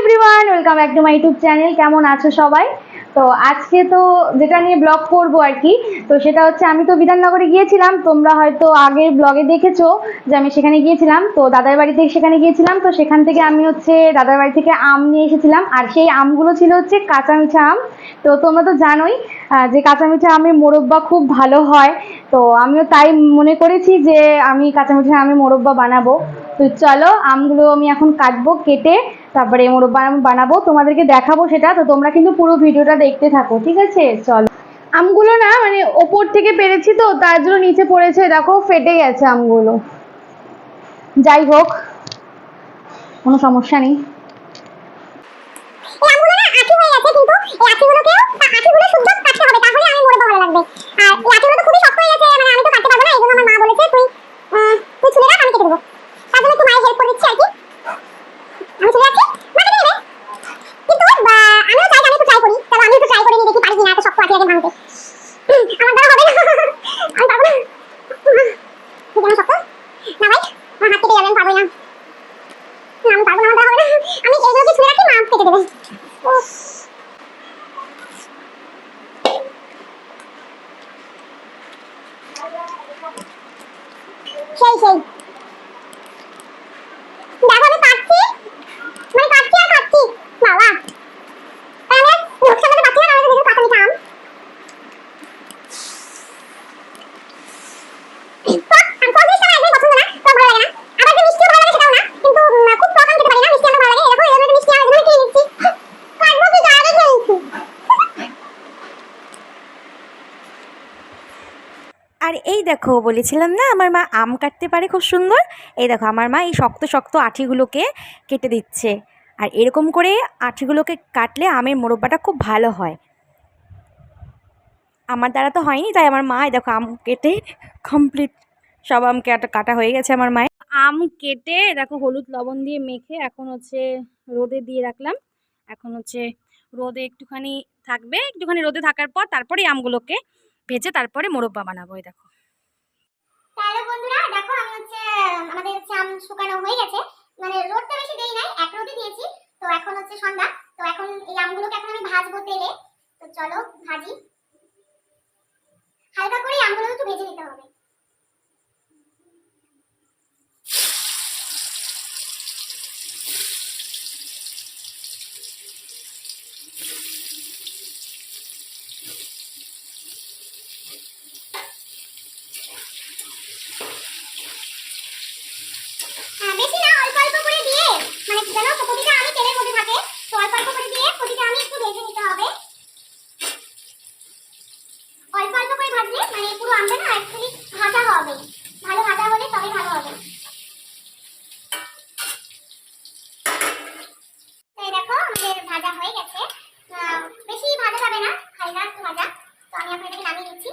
Everyone, welcome back to my YouTube channel. কেমন আছো সবাই? তো আজকে তো যেটা নিয়ে ব্লগ করবো আর কি, তো সেটা হচ্ছে আমি তো বিধাননগরে গিয়েছিলাম। তোমরা হয়তো আগের ব্লগে দেখেছো যে আমি সেখানে গিয়েছিলাম, তো দাদার বাড়ি থেকে সেখানে গিয়েছিলাম। তো সেখান থেকে আমি হচ্ছে দাদার বাড়ি থেকে আম নিয়ে এসেছিলাম, আর সেই আমগুলো ছিল হচ্ছে কাঁচা মিঠা আম। তো তোমরা তো জানোই যে কাঁচা মিঠা আমের মোরব্বা খুব ভালো হয়। তো আমিও তাই মনে করেছি যে আমি কাঁচা মিঠা আমের মোরব্বা বানাবো। তো চলো, আমগুলো আমি এখন কাটবো, কেটে তারপরে মোরব্বা আম বানাবো, তোমাদেরকে দেখাবো সেটা। তো তোমরা কিন্তু পুরো ভিডিওটা দেখতে থাকো, ঠিক আছে? চলো। আমগুলো না মানে ওপর থেকে পেরেছি, তো তার জন্য নিচে পড়েছে, দেখো ফেটে গেছে আমগুলো। যাই হোক, কোনো সমস্যা নেই। সেই সেই দেখো আমি কাটছি, মানে কাটছি আর কাটছি বাবা। তাহলে লোকসান তো পাচ্ছি না, আমি তো কাঁচা মিঠা আম। আর এই দেখো, বলেছিলাম না আমার মা আম কাটতে পারে খুব সুন্দর। এই দেখো আমার মা এই শক্ত শক্ত আঠিগুলোকে কেটে দিচ্ছে। আর এরকম করে আঠিগুলোকে কাটলে আমের মোরব্বাটা খুব ভালো হয়। আমার দ্বারা তো হয়নি, তাই আমার মা এই দেখো আম কেটে কমপ্লিট। সব আম কাটা হয়ে গেছে আমার মায়ের। আম কেটে দেখো হলুদ লবণ দিয়ে মেখে এখন হচ্ছে রোদে দিয়ে রাখলাম। এখন হচ্ছে রোদে একটুখানি থাকবে, একটুখানি রোদে থাকার পর তারপরে আমগুলোকে ভেজে তারপরে মোরব্বা বানাবো। এই দেখো। তাহলে বন্ধুরা দেখো, আমি হচ্ছে আমাদের হচ্ছে আম শুকানো হয়ে গেছে, মানে রোদটা বেশি দেই নাই, এক রোদে দিয়েছি। তো এখন হচ্ছে সন্ধ্যা, তো এখন এই আমগুলোকে এখন আমি ভাজবো তেলে। তো চলো ভাজি, হালকা করে আমগুলো একটু ভেজে নিতে হবে। বেশি না, অল্প অল্প করে দিয়ে, মানে যেন প্রতিটা আমি তেলের মধ্যে থাকে। তো অল্প অল্প করে দিয়ে প্রতিটা আমি একটু ভেজে নিতে হবে। অল্প অল্প করে ভাজলে মানে পুরো আমটা না একটু ভাজা হবে, ভালো ভাজা হলে তবে ভালো হবে। তো এই দেখো আমাদের ভাজা হয়ে গেছে, বেশি ভাজা যাবে না, হালকা একটু ভাজা। তো আমি এখন এটাকে নামিয়ে নিচ্ছি।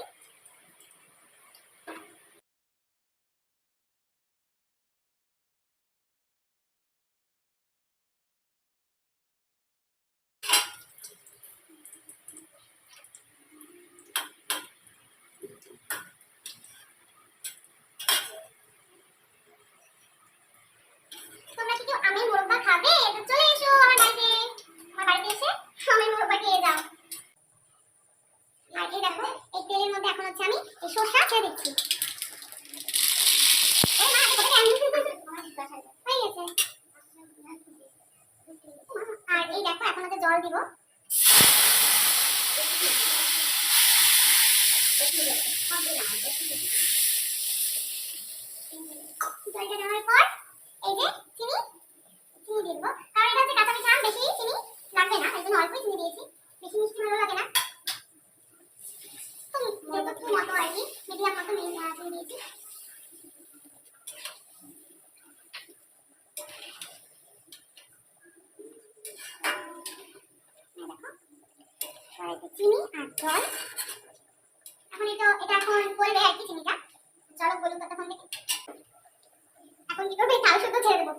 তোমরা কি কেউ আমের মোরব্বা খাবে? তো চলে এসো আমার বাড়িতে, আমার বাড়িতে এসে আমের মোরব্বা খেয়ে যাও। আর এই দেখো, এই তেলের মধ্যে এখন হচ্ছে আমি এই সরষা ছেড়ে দিচ্ছি। এই মা এটা কোথায় আনলি? হয়ে গেছে। আর এই দেখো এখন হচ্ছে জল দিব। জলটা দেওয়ার পর এই যে চিনি, চিনি দিয়ে দেবো, কারণ এটা হচ্ছে কাঁচা মিঠা আম, বেশি চিনি লাগবে না, এই জন্য অল্পই চিনি দিয়েছি। বেশি মিষ্টি ভালো লাগে না, যতটুকু মতো আর কি, মিডিয়াম মতো চিনি দিয়েছি। চিনি আর জল, এখন এটা এখন গলবে আর কি চিনিটা। চলো গলুক ততক্ষণ থেকে। এখন কি করবে, চাল শুদ্ধ ছেড়ে দেবো।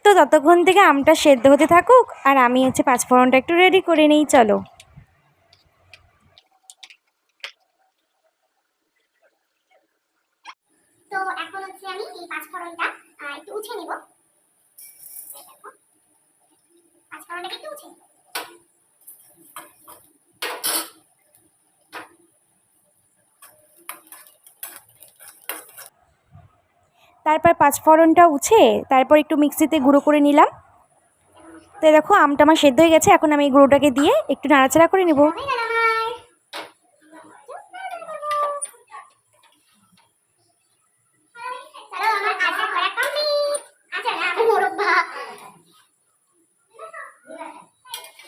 তো ততক্ষণ থেকে আমটা সেদ্ধ হতে থাকুক, আর আমি হচ্ছে পাঁচফোড়নটা একটু রেডি করে নিই, চলো। তো এখন হচ্ছে আমি এই পাঁচফোড়নটা একটু উঠে নেব। পাঁচফোড়নটাকে একটু উঠে নেব। তারপর পাঁচফোড়নটা উছে তারপর একটু মিক্সিতে গুঁড়ো করে নিলাম। তো দেখো আমটা আমার সেদ্ধ হয়ে গেছে, এখন আমি এই গুঁড়োটাকে দিয়ে একটু নাড়াচাড়া করে নেব। হয়ে গেল আমার। চলো আমার আচার করা কমপ্লিট। আচার না, আমার মোরব্বা।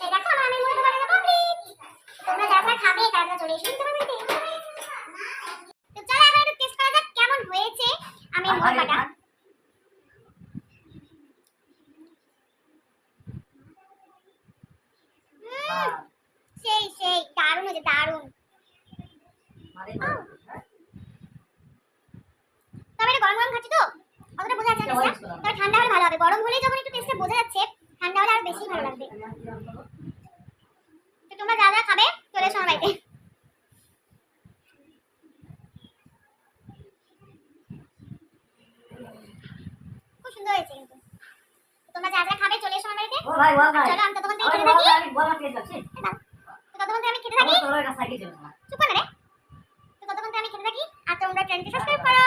এই দেখো আমার আমি মোরব্বা বানানো কমপ্লিট। তোমরা যারা খাবে তারা চলে এসে নিতে পারবে। তো চলো আমরা একটু টেস্ট করা যাক কেমন হয়েছে আমি মোরব্বাটা। সেই সেই দারুণ হয়েছে, দারুণ। তবে এটা গরম গরম খাচ্ছি তো অতটা বোঝা যাচ্ছে না, তবে ঠান্ডা হলে ভালো হবে। গরম হলে যখন একটু টেস্টটা বোঝা যাচ্ছে, ঠান্ডা হলে আরো বেশি ভালো লাগবে। তো তোমরা যা যা খাবে চলে এসো আমার বাড়িতে। খুব সুন্দর হয়েছে কিন্তু। তোমরা যা যা খাবে চলে এসো আমার বাড়িতে। চলো আমি ততক্ষণ থেকে খেতে থাকি। তো ততক্ষণ থেকে আমি খেতে থাকি। চুপ করে রে। তো ততক্ষণ থেকে আমি খেতে থাকি আর তোমরা চ্যানেলটি সাবস্ক্রাইব করো।